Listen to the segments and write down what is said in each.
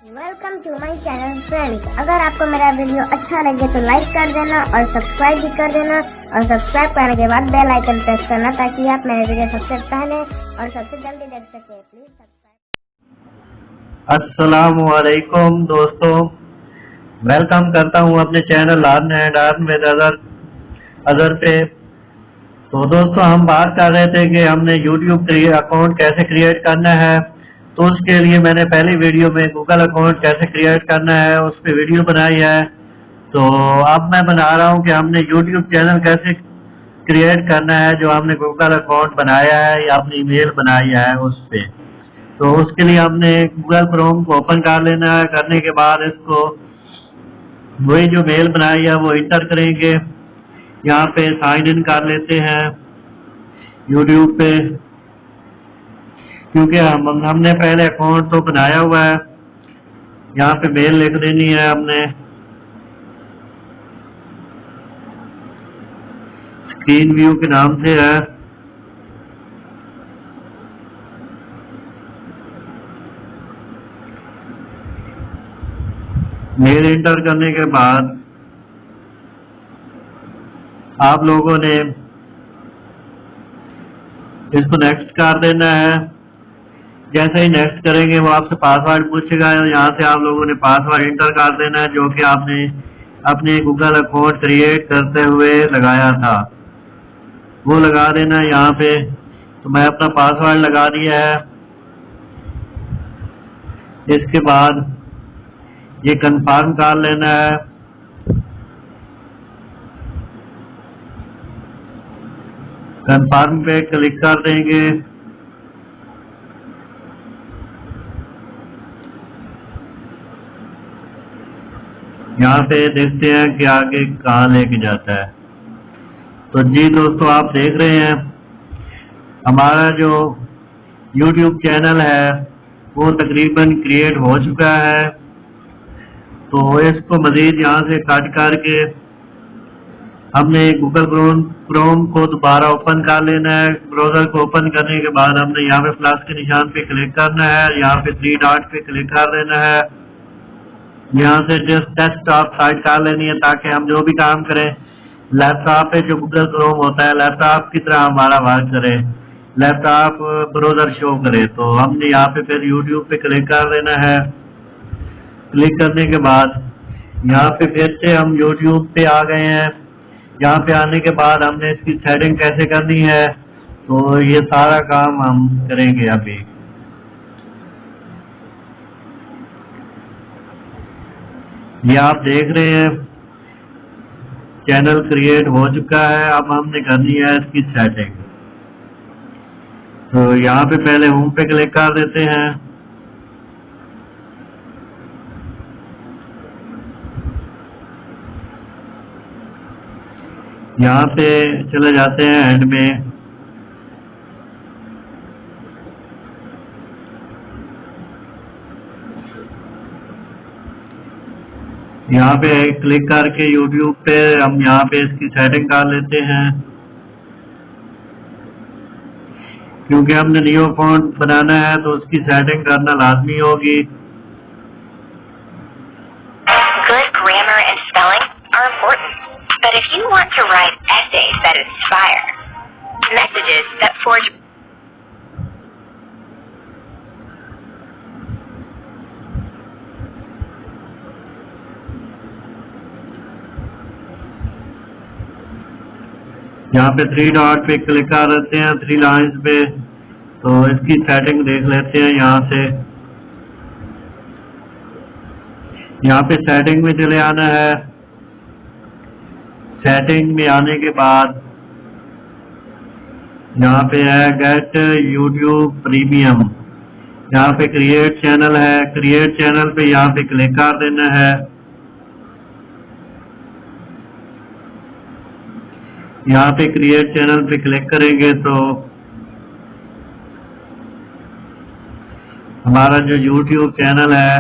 Welcome to my channel friends. अगर आपको मेरा वीडियो अच्छा लगे तो लाइक कर देना और सब्सक्राइब भी कर देना, और सब्सक्राइब करने के बाद बेल आइकन प्रेस करना ताकि आप मेरे वीडियो सबसे पहले और सबसे जल्दी देख सके। Please subscribe. अस्सलामु अलैकुम दोस्तों, वेलकम करता हूं अपने channel learn and earn with other पे। तो दोस्तों, हम बात कर रहे थे कि हमने यूट्यूब अकाउंट कैसे क्रिएट करना है। तो उसके लिए मैंने पहली वीडियो में गूगल अकाउंट कैसे क्रिएट करना है उस पर वीडियो बनाई है। तो अब मैं बना रहा हूं कि हमने यूट्यूब चैनल कैसे क्रिएट करना है जो हमने गूगल अकाउंट बनाया है या अपनी ईमेल बनाई है उस पर। तो उसके लिए हमने गूगल क्रोम को ओपन कर लेना है। करने के बाद इसको वही जो मेल बनाई है वो इंटर करेंगे। यहाँ पे साइन इन कर लेते हैं यूट्यूब पे, क्योंकि हमने पहले अकाउंट तो बनाया हुआ है। यहाँ पे मेल लिख देनी है हमने। स्क्रीन व्यू के नाम से है। मेल इंटर करने के बाद आप लोगों ने इसको नेक्स्ट कर देना है। जैसे ही नेक्स्ट करेंगे वो आपसे पासवर्ड पूछेगा। यहाँ से आप लोगों ने पासवर्ड इंटर कर देना है जो कि आपने अपने गूगल अकाउंट क्रिएट करते हुए लगाया था, वो लगा देना है यहाँ पे। तो मैं अपना पासवर्ड लगा दिया है। इसके बाद ये कंफर्म कर लेना है। कंफर्म पे क्लिक कर देंगे। यहाँ पे देखते हैं कि आगे कहाँ लेके जाता है। तो जी दोस्तों, आप देख रहे हैं हमारा जो YouTube चैनल है वो तकरीबन क्रिएट हो चुका है। तो इसको मजीद यहाँ से कट करके हमने गूगल क्रोम को दोबारा ओपन कर लेना है। ब्राउजर को ओपन करने के बाद हमने यहाँ पे प्लस के निशान पे क्लिक करना है। यहाँ पे 3 डॉट पे क्लिक कर देना है। यहाँ से जस्ट डेस्कटॉप साइड कर लेनी है ताकि हम जो भी काम करें लैपटॉप पे जो गूगल क्रोम होता है लैपटॉप की तरह हमारा वर्क करे, लैपटॉप ब्राउजर शो करे। तो हमने यहाँ पे फिर यूट्यूब पे क्लिक कर देना है। क्लिक करने के बाद यहाँ पे फिर से हम यूट्यूब पे आ गए हैं। यहाँ पे आने के बाद हमने इसकी सेटिंग कैसे करनी है तो ये सारा काम हम करेंगे अभी। ये आप देख रहे हैं चैनल क्रिएट हो चुका है। अब हमने करनी है इसकी सेटिंग। तो यहाँ पे पहले होम पे क्लिक कर देते हैं। यहाँ पे चले जाते हैं एंड में। यहाँ पे क्लिक करके YouTube पे हम यहाँ पे इसकी सेटिंग कर लेते हैं, क्योंकि हमने न्यू अकाउंट बनाना है तो उसकी सेटिंग करना लाजमी होगी। Good grammar and spelling are important, but if you want to write essays that inspire, messages that forge यहाँ पे 3 डॉट पे क्लिक कर देते हैं, 3 लाइन्स पे। तो इसकी सेटिंग देख लेते हैं यहाँ से। यहाँ पे सेटिंग में चले आना है। सेटिंग में आने के बाद यहाँ पे है गेट यूट्यूब प्रीमियम। यहाँ पे क्रिएट चैनल है। क्रिएट चैनल पे यहाँ पे क्लिक कर देना है। यहाँ पे क्रिएट चैनल पे क्लिक करेंगे तो हमारा जो YouTube चैनल है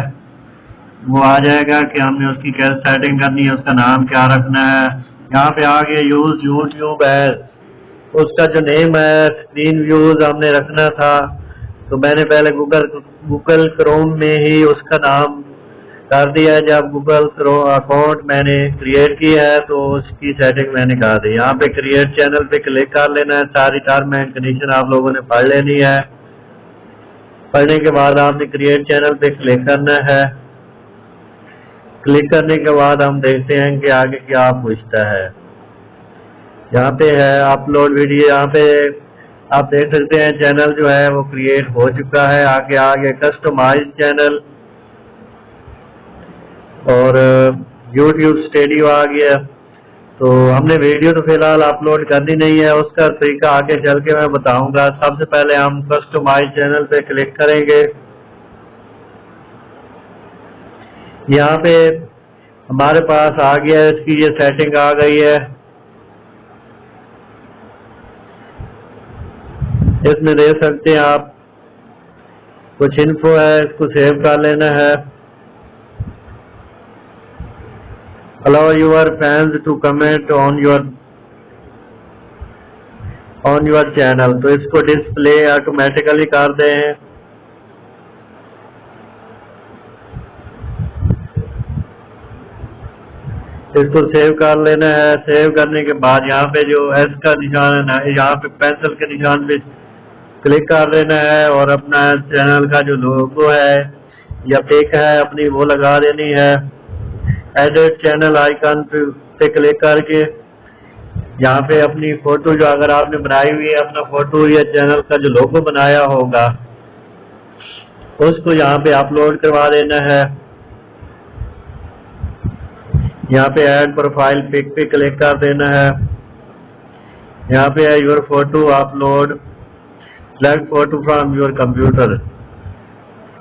वो आ जाएगा कि हमने उसकी क्या सेटिंग करनी है, उसका नाम क्या रखना है। यहाँ पे आगे यूज YouTube है, उसका जो नेम है स्क्रीन व्यूज हमने रखना था। तो मैंने पहले गूगल क्रोम में ही उसका नाम कर दिया है। जब गूगल अकाउंट मैंने क्रिएट किया है तो उसकी सेटिंग मैंने कर दी। यहाँ पे क्रिएट चैनल पे क्लिक कर लेना है। सारी टर्म एंड कंडीशन आप लोगों ने पढ़ लेनी है। पढ़ने के बाद आपने क्रिएट चैनल पे क्लिक करना है। क्लिक करने के बाद हम देखते हैं कि आगे क्या पूछता है। यहाँ पे है अपलोड वीडियो। यहाँ पे आप देख सकते हैं चैनल जो है वो क्रिएट हो चुका है। आगे कस्टमाइज चैनल और YouTube स्टूडियो आ गया। तो हमने वीडियो तो फिलहाल अपलोड करनी नहीं है, उसका तरीका आगे चल के मैं बताऊंगा। सबसे पहले हम कस्टमाइज चैनल पे क्लिक करेंगे। यहाँ पे हमारे पास आ गया है, इसकी ये सेटिंग आ गई है। इसमें देख सकते हैं आप कुछ इन्फो है, इसको सेव कर लेना है। Allow your fans to comment on your channel, तो इसको डिस्प्ले ऑटोमेटिकली कर दें। इसको सेव कर लेना है। सेव करने के बाद यहाँ पे जो एस का निशान है, यहाँ पे पेंसिल के निशान पे क्लिक कर लेना है और अपना चैनल का जो लोगो है या पिक है अपनी वो लगा देनी है। एडिट चैनल आइकन पे क्लिक करके यहाँ पे अपनी फोटो जो अगर आपने बनाई हुई है, अपना फोटो या चैनल का जो लोगो बनाया होगा उसको यहाँ पे अपलोड करवा देना है। यहाँ पे ऐड प्रोफाइल पिक पे क्लिक कर देना है। यहाँ पे है your photo upload, select photo from your computer.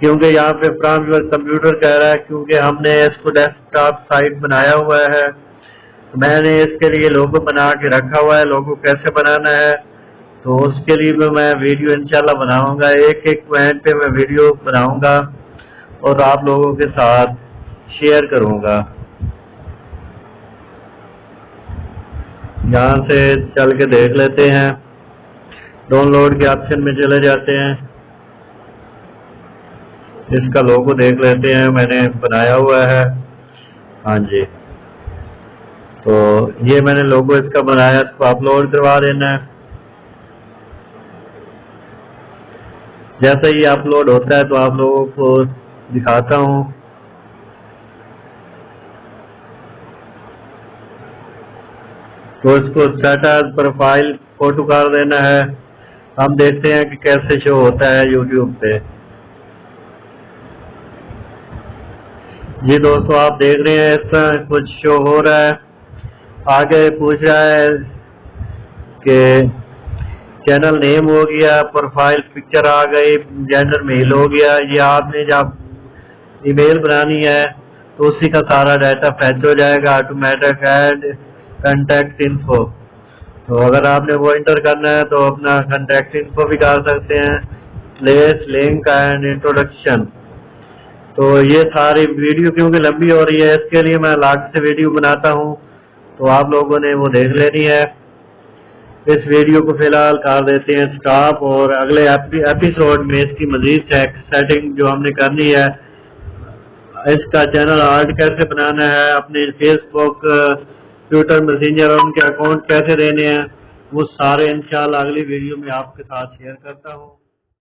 क्योंकि यहाँ पे फ्रॉम योर कंप्यूटर कह रहा है, क्योंकि हमने इसको डेस्कटॉप साइट बनाया हुआ है। मैंने इसके लिए लोगो बना के रखा हुआ है। लोगो कैसे बनाना है तो उसके लिए भी मैं वीडियो इंशाल्लाह बनाऊंगा। एक पॉइंट पे मैं वीडियो बनाऊंगा और आप लोगों के साथ शेयर करूंगा। यहाँ से चल के देख लेते हैं। डाउनलोड के ऑप्शन में चले जाते हैं। इसका लोगो देख लेते हैं, मैंने बनाया हुआ है। हाँ जी, तो ये मैंने लोगो इसका बनाया, इसको अपलोड करवा देना है। जैसे ही अपलोड होता है तो आप लोगों को दिखाता हूँ। तो इसको सेट एज प्रोफाइल फोटो कर देना है। हम देखते हैं कि कैसे शो होता है YouTube पे। जी दोस्तों, आप देख रहे हैं इस तरह कुछ शो हो रहा है। आगे पूछ रहा है कि चैनल नेम हो गया, प्रोफाइल पिक्चर आ गई, जेंडर मेल हो गया। ये आपने जब ईमेल बनानी है तो उसी का सारा डाटा फैच हो जाएगा। ऑटोमेटिक ऐड कॉन्टैक्ट इन्फो, तो अगर आपने वो इंटर करना है तो अपना कॉन्टैक्ट इन्फो भी कर सकते हैं। प्लेस लिंक एंड इंट्रोडक्शन, तो ये सारी वीडियो क्योंकि लंबी हो रही है इसके लिए मैं अलग से वीडियो बनाता हूँ, तो आप लोगों ने वो देख लेनी है। इस वीडियो को फिलहाल कर देते हैं स्टॉप और अगले एपिसोड में इसकी मजीद सेटिंग जो हमने करनी है, इसका चैनल आर्ट कैसे बनाना है, अपने फेसबुक ट्विटर मैसेंजर और उनके अकाउंट कैसे देने हैं, वो सारे इंशाल्लाह अगली वीडियो में आपके साथ शेयर करता हूँ।